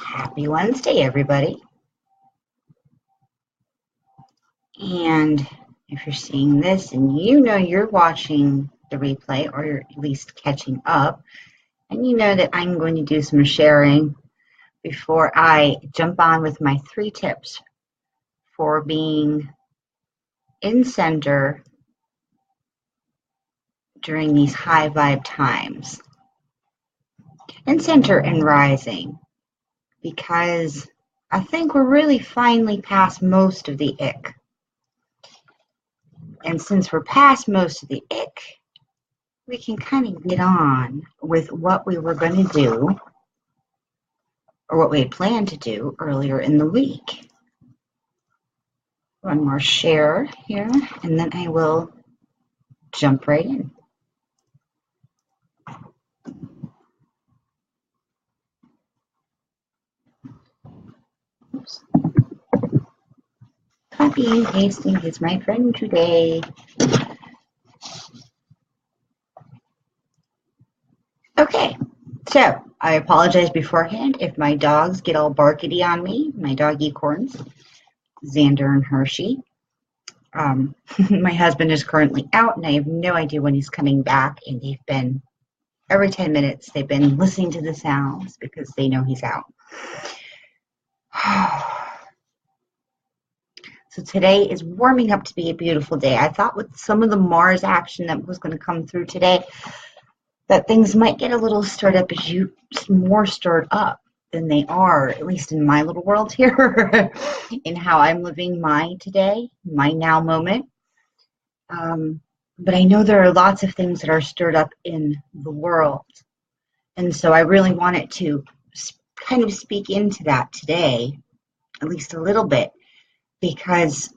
Happy Wednesday, everybody. And if you're seeing this and you know you're watching the replay or you're at least catching up, and you know that I'm going to do some sharing before I jump on with my 3 tips for being in center during these high vibe times. In center and rising, because I think we're really finally past most of the ick. And since we're past most of the ick, we can kind of get on with what we were going to do or what we had planned to do earlier in the week. One more share here, and then I will jump right in. Oops. Copy and pasting is my friend today. Okay, so I apologize beforehand if my dogs get all barkety on me, my dog acorns, Xander and Hershey. My husband is currently out, and I have no idea when he's coming back, and they've been, every 10 minutes, they've been listening to the sounds because they know he's out. So today is warming up to be a beautiful day. I thought with some of the Mars action that was going to come through today, that things might get a little stirred up more stirred up than they are, at least in my little world here, in how I'm living my today, my now moment. But I know there are lots of things that are stirred up in the world. And so I really wanted to kind of speak into that today, at least a little bit, because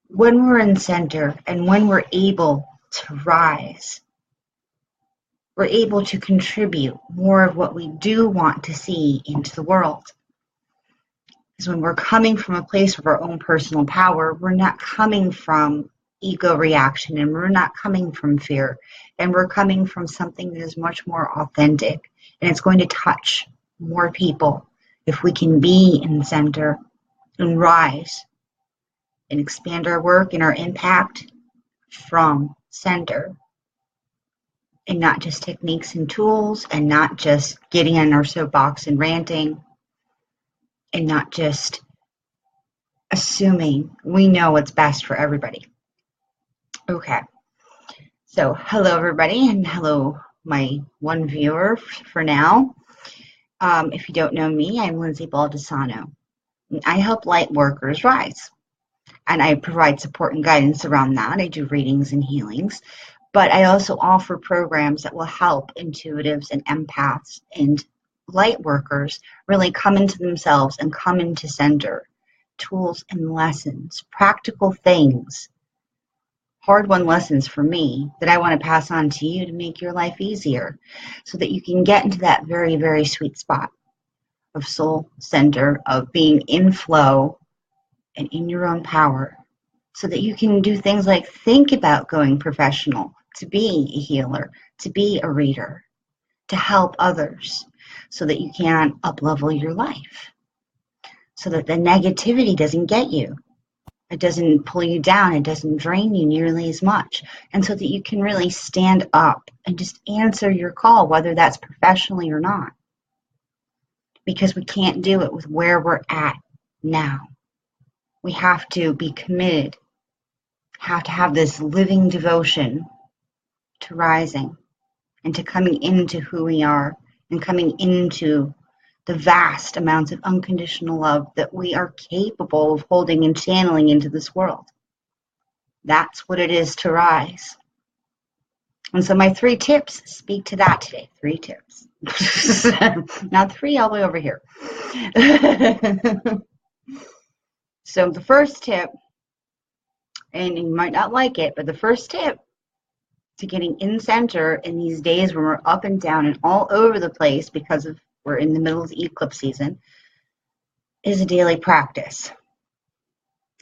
when we're in center and when we're able to rise, we're able to contribute more of what we do want to see into the world. Because when we're coming from a place of our own personal power, we're not coming from ego reaction, and we're not coming from fear, and we're coming from something that is much more authentic, and it's going to touch more people if we can be in center and rise and expand our work and our impact from center, and not just techniques and tools, and not just getting on our soapbox and ranting, and not just assuming we know what's best for everybody. Okay, so hello everybody, and hello my one viewer for now. If you don't know me, I'm Lindsay Baldessano. I help light workers rise, and I provide support and guidance around that. I do readings and healings, but I also offer programs that will help intuitives and empaths and light workers really come into themselves and come into center. Tools and lessons, practical things, hard-won lessons for me that I want to pass on to you to make your life easier so that you can get into that very, very sweet spot of soul center, of being in flow and in your own power, so that you can do things like think about going professional, to be a healer, to be a reader, to help others, so that you can up-level your life, so that the negativity doesn't get you. It doesn't pull you down. It doesn't drain you nearly as much. And so that you can really stand up and just answer your call, whether that's professionally or not. Because we can't do it with where we're at now. We have to be committed, have to have this living devotion to rising and to coming into who we are and coming into the vast amounts of unconditional love that we are capable of holding and channeling into this world. That's what it is to rise. And so my 3 tips speak to that today. 3 tips. Not 3 all the way over here. So the first tip, and you might not like it, but the first tip to getting in center in these days when we're up and down and all over the place because of we're in the middle of the eclipse season, is a daily practice.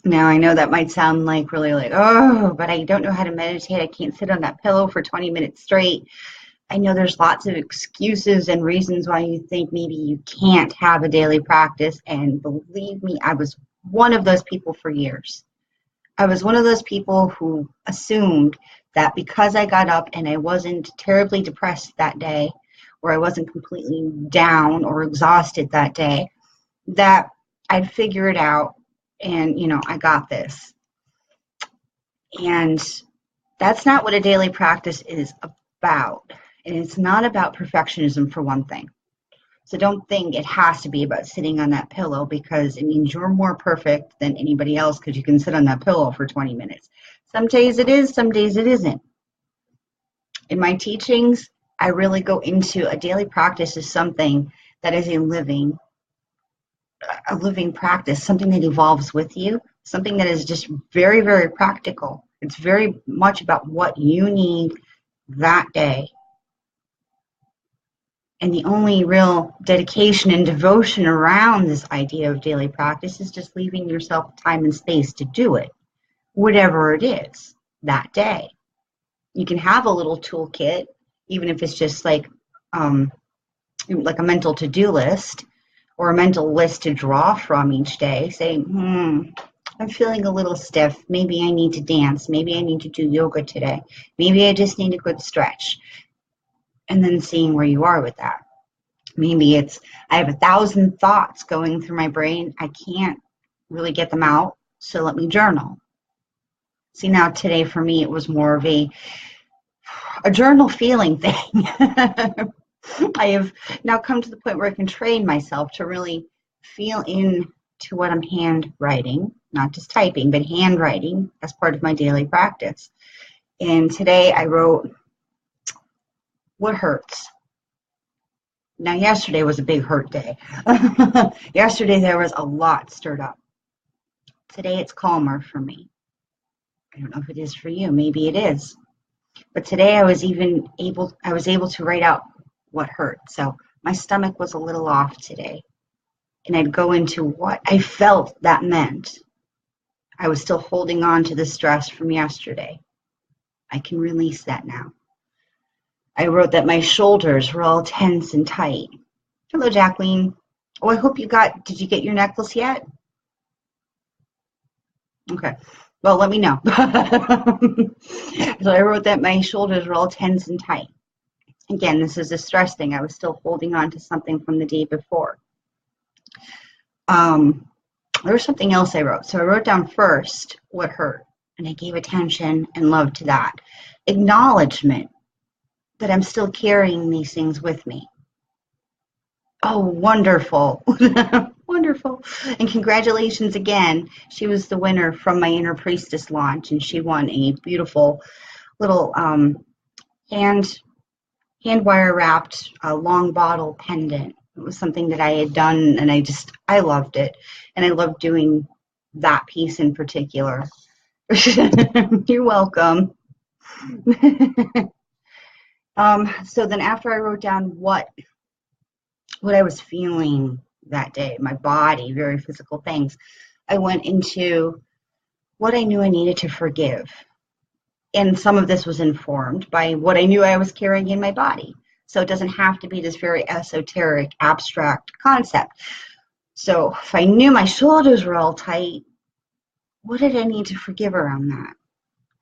Now, I know that might sound like really like, oh, but I don't know how to meditate. I can't sit on that pillow for 20 minutes straight. I know there's lots of excuses and reasons why you think maybe you can't have a daily practice. And believe me, I was one of those people for years. I was one of those people who assumed that because I got up and I wasn't terribly depressed that day, or I wasn't completely down or exhausted that day, that I'd figure it out and, I got this. And that's not what a daily practice is about. And it's not about perfectionism, for one thing. So don't think it has to be about sitting on that pillow, because it means you're more perfect than anybody else because you can sit on that pillow for 20 minutes. Some days it is, some days it isn't. In my teachings, I really go into a daily practice as something that is a living practice, something that evolves with you, something that is just very, very practical. It's very much about what you need that day. And the only real dedication and devotion around this idea of daily practice is just leaving yourself time and space to do it, whatever it is that day. You can have a little toolkit, even if it's just like a mental to-do list or a mental list to draw from each day, saying, I'm feeling a little stiff. Maybe I need to dance. Maybe I need to do yoga today. Maybe I just need a good stretch. And then seeing where you are with that. Maybe it's, I have 1,000 thoughts going through my brain. I can't really get them out, so let me journal. See, now today for me, it was more of a journal feeling thing. I have now come to the point where I can train myself to really feel into what I'm handwriting, not just typing, but handwriting as part of my daily practice. And today I wrote, what hurts? Now, yesterday was a big hurt day. Yesterday there was a lot stirred up. Today it's calmer for me. I don't know if it is for you. Maybe it is. But today I was able to write out what hurt. So my stomach was a little off today. And I'd go into what I felt that meant. I was still holding on to the stress from yesterday. I can release that now. I wrote that my shoulders were all tense and tight. Hello, Jacqueline. Oh, I hope did you get your necklace yet? Okay. Well, let me know. So I wrote that my shoulders were all tense and tight. Again, this is a stress thing. I was still holding on to something from the day before. There was something else I wrote. So I wrote down first what hurt, and I gave attention and love to that. Acknowledgement that I'm still carrying these things with me. Oh, wonderful. Wonderful. And congratulations again. She was the winner from my Inner Priestess launch, and she won a beautiful little hand wire wrapped long bottle pendant. It was something that I had done, and I loved it. And I loved doing that piece in particular. You're welcome. So then after I wrote down what I was feeling that day, my body, very physical things, I went into what I knew I needed to forgive. And some of this was informed by what I knew I was carrying in my body. So it doesn't have to be this very esoteric, abstract concept. So if I knew my shoulders were all tight, what did I need to forgive around that?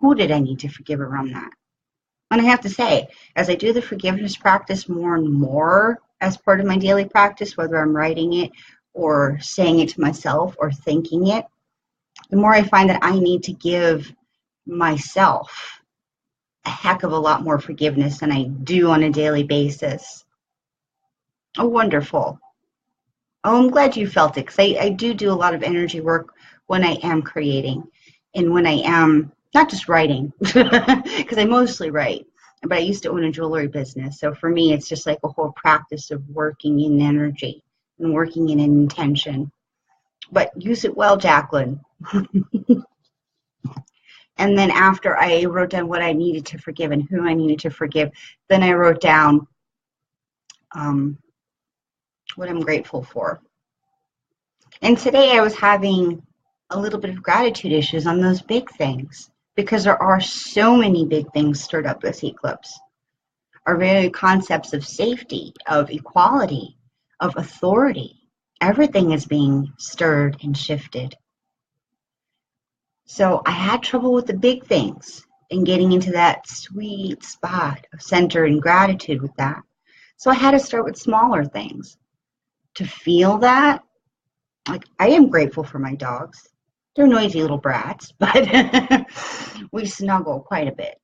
Who did I need to forgive around that? And I have to say, as I do the forgiveness practice more and more as part of my daily practice, whether I'm writing it or saying it to myself or thinking it, the more I find that I need to give myself a heck of a lot more forgiveness than I do on a daily basis. Oh, wonderful. Oh, I'm glad you felt it, because I do a lot of energy work when I am creating and when I am not just writing, because I mostly write, but I used to own a jewelry business. So for me, it's just like a whole practice of working in energy and working in an intention. But use it well, Jacqueline. And then after I wrote down what I needed to forgive and who I needed to forgive, then I wrote down what I'm grateful for. And today I was having a little bit of gratitude issues on those big things, because there are so many big things stirred up this eclipse. our very concepts of safety, of equality, of authority. Everything is being stirred and shifted. So I had trouble with the big things and getting into that sweet spot of center and gratitude with that. So I had to start with smaller things. To feel that, like, I am grateful for my dogs. They're noisy little brats, but we snuggle quite a bit.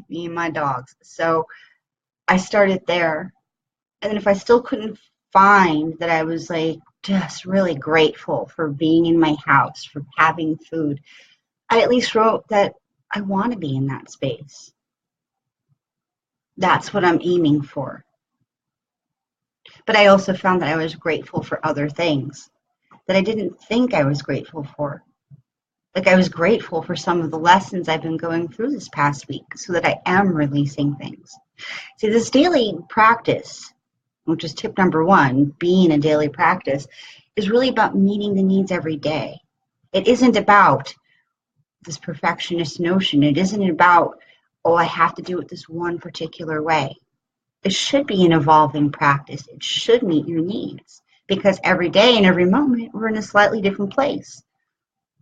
Me and my dogs. So I started there. And then if I still couldn't find that I was like just really grateful for being in my house, for having food, I at least wrote that I want to be in that space. That's what I'm aiming for. But I also found that I was grateful for other things that I didn't think I was grateful for. Like, I was grateful for some of the lessons I've been going through this past week so that I am releasing things. See, this daily practice, which is tip number 1, being a daily practice, is really about meeting the needs every day. It isn't about this perfectionist notion. It isn't about, oh, I have to do it this one particular way. It should be an evolving practice. It should meet your needs because every day and every moment we're in a slightly different place.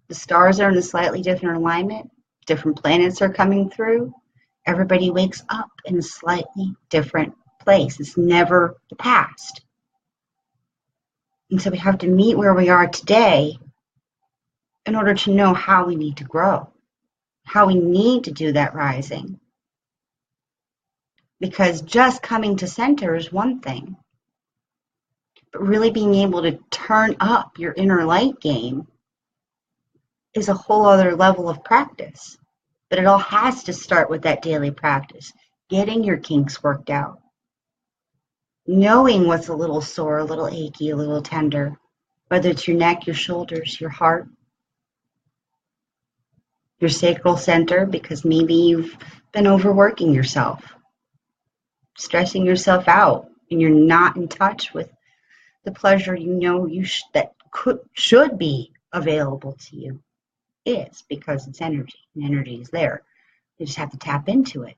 The stars are in a slightly different alignment. Different planets are coming through. Everybody wakes up in a slightly different place. It's never the past. And so we have to meet where we are today in order to know how we need to grow, how we need to do that rising. Because just coming to center is one thing, but really being able to turn up your inner light game is a whole other level of practice. But it all has to start with that daily practice, getting your kinks worked out, knowing what's a little sore, a little achy, a little tender, whether it's your neck, your shoulders, your heart, your sacral center, because maybe you've been overworking yourself, stressing yourself out, and you're not in touch with the pleasure you know that should be available to you. Is because it's energy, and energy is there. You just have to tap into it.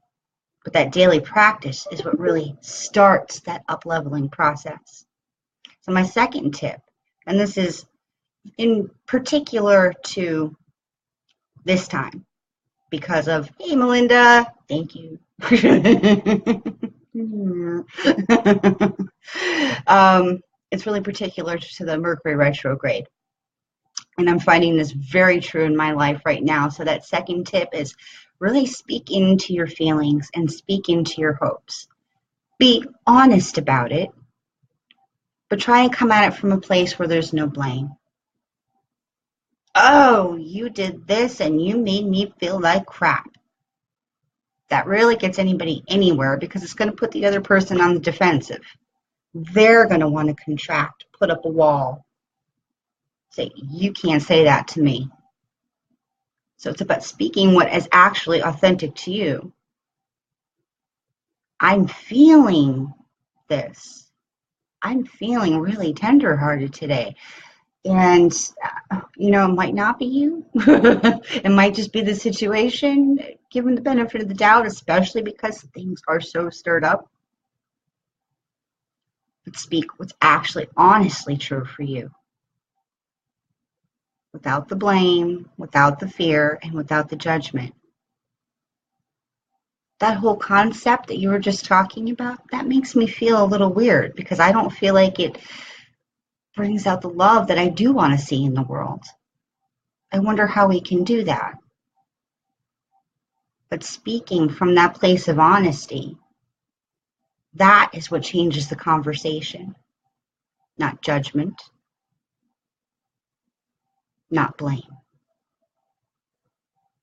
But that daily practice is what really starts that up-leveling process. So my second tip, and this is in particular to this time, because of, hey, Melinda, thank you. It's really particular to the Mercury retrograde. And I'm finding this very true in my life right now. So that second tip is really speak into your feelings and speak into your hopes. Be honest about it, but try and come at it from a place where there's no blame. Oh, you did this and you made me feel like crap. That rarely gets anybody anywhere because it's going to put the other person on the defensive. They're going to want to contract, put up a wall. Say, you can't say that to me. So it's about speaking what is actually authentic to you. I'm feeling this. I'm feeling really tenderhearted today. And, it might not be you. It might just be the situation, given the benefit of the doubt, especially because things are so stirred up. But speak what's actually honestly true for you. Without the blame, without the fear, and without the judgment. That whole concept that you were just talking about, that makes me feel a little weird because I don't feel like it brings out the love that I do want to see in the world. I wonder how we can do that. But speaking from that place of honesty, that is what changes the conversation, not judgment. Not blame.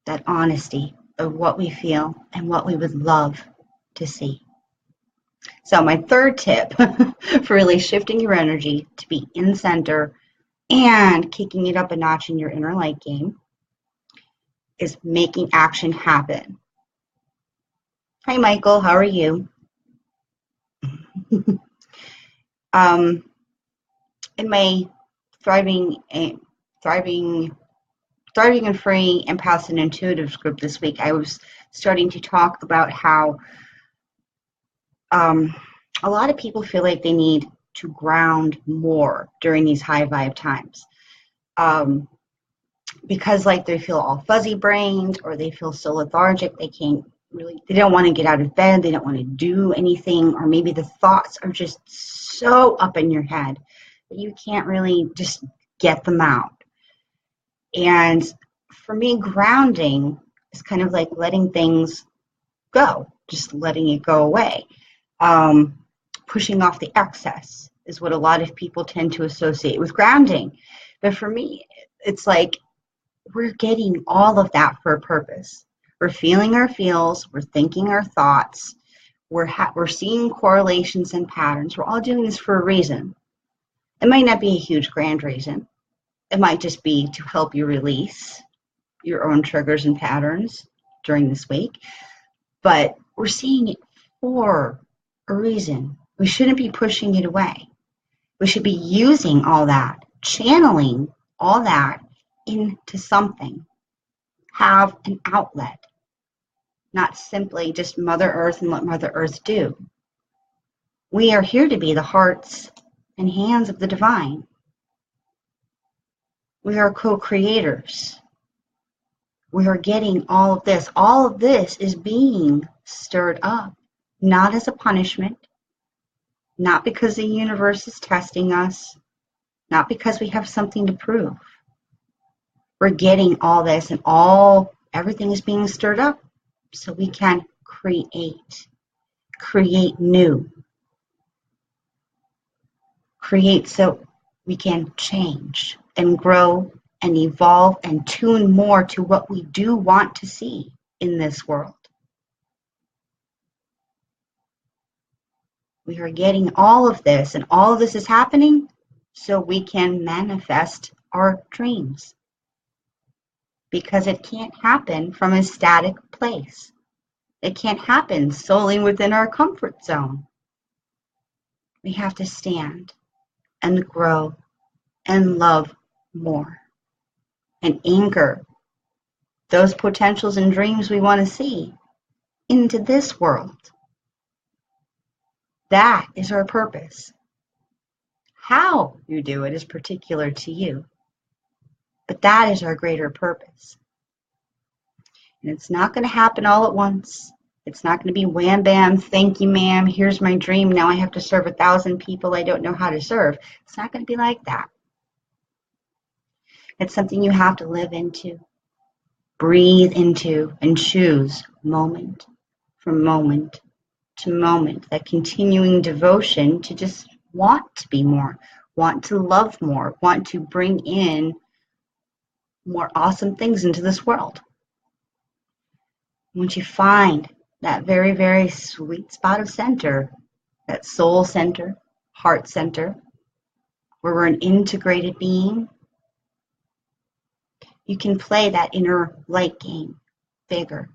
That honesty of what we feel and what we would love to see. So my third tip for really shifting your energy to be in center and kicking it up a notch in your inner light game is making action happen. Hi, Michael. How are you? In my Thriving and Free Empaths and Intuitives group this week, I was starting to talk about how um, a lot of people feel like they need to ground more during these high vibe times. Um, because like they feel all fuzzy brained or they feel so lethargic they can't really, they don't want to get out of bed, they don't want to do anything, or maybe the thoughts are just so up in your head that you can't really just get them out. And for me, grounding is kind of like letting things go, just letting it go away. um, Pushing off the excess is what a lot of people tend to associate with grounding. But for me, it's like we're getting all of that for a purpose. We're feeling our feels, we're thinking our thoughts, we're seeing correlations and patterns. We're all doing this for a reason. It might not be a huge grand reason. It might just be to help you release your own triggers and patterns during this week. But we're seeing it for a reason. We shouldn't be pushing it away. We should be using all that, channeling all that into something. Have an outlet, not simply just Mother Earth and let Mother Earth do. We are here to be the hearts and hands of the divine. We are co-creators. We are getting all of this. All of this is being stirred up, not as a punishment, not because the universe is testing us, not because we have something to prove. We're getting all this and everything is being stirred up so we can create new, create so we can change and grow and evolve and tune more to what we do want to see in this world. We are getting all of this, and all of this is happening so we can manifest our dreams. Because it can't happen from a static place. It can't happen solely within our comfort zone. We have to stand and grow and love more and anchor those potentials and dreams we want to see into this world. That is our purpose. How you do it is particular to you, but that is our greater purpose. And it's not going to happen all at once. It's not going to be wham bam, thank you ma'am, here's my dream, now I have to serve 1,000 people I don't know how to serve. It's not going to be like that. It's something you have to live into, breathe into, and choose moment from moment to moment. That continuing devotion to just want to be more, want to love more, want to bring in more awesome things into this world. Once you find that very, very sweet spot of center, that soul center, heart center, where we're an integrated being, you can play that inner light game bigger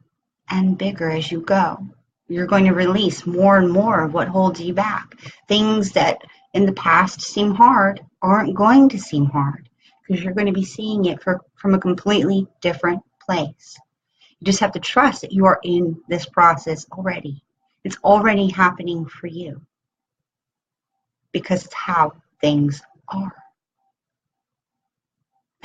and bigger as you go. You're going to release more and more of what holds you back. Things that in the past seem hard aren't going to seem hard because you're going to be seeing it from a completely different place. You just have to trust that you are in this process already. It's already happening for you because it's how things are.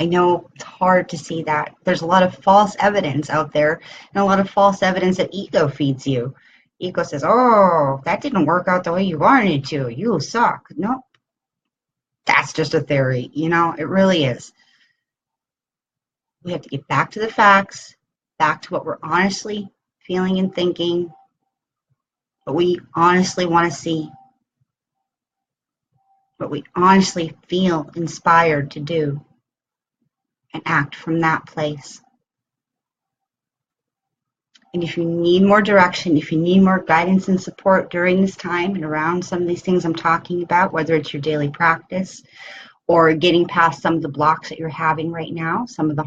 I know it's hard to see that. There's a lot of false evidence out there and a lot of false evidence that ego feeds you. Ego says, oh, that didn't work out the way you wanted it to. You suck. No, that's just a theory. It really is. We have to get back to the facts, back to what we're honestly feeling and thinking, what we honestly want to see, what we honestly feel inspired to do, and act from that place. And if you need more direction, if you need more guidance and support during this time and around some of these things I'm talking about, whether it's your daily practice or getting past some of the blocks that you're having right now, some of the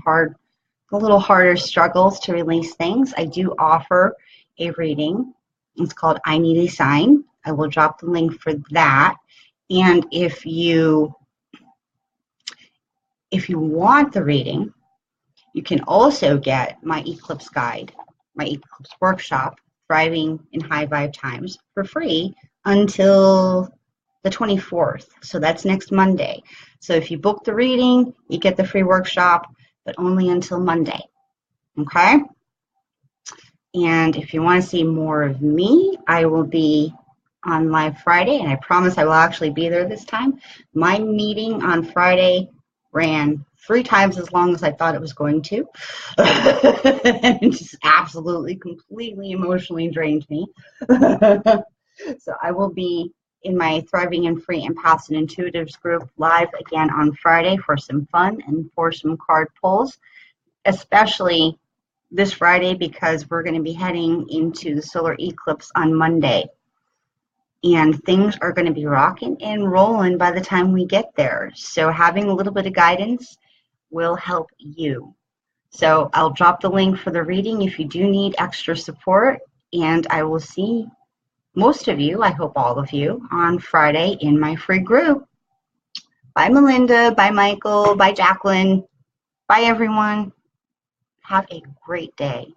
little harder struggles to release things, I do offer a reading. It's called I Need a Sign. I will drop the link for that. And if you want the reading, you can also get my eclipse guide, my eclipse workshop Thriving in High Vibe Times for free until the 24th. So that's next Monday. So if you book the reading, you get the free workshop, but only until Monday. Okay? And if you want to see more of me, I will be on live Friday, and I promise I will actually be there this time. My meeting on Friday ran 3 times as long as I thought it was going to. It just absolutely, completely emotionally drained me. So I will be in my Thriving in Free Empaths and Intuitives group live again on Friday for some fun and for some card pulls, especially this Friday because we're going to be heading into the solar eclipse on Monday. And things are going to be rocking and rolling by the time we get there. So having a little bit of guidance will help you. So I'll drop the link for the reading if you do need extra support. And I will see most of you, I hope all of you, on Friday in my free group. Bye, Melinda. Bye, Michael. Bye, Jacqueline. Bye, everyone. Have a great day.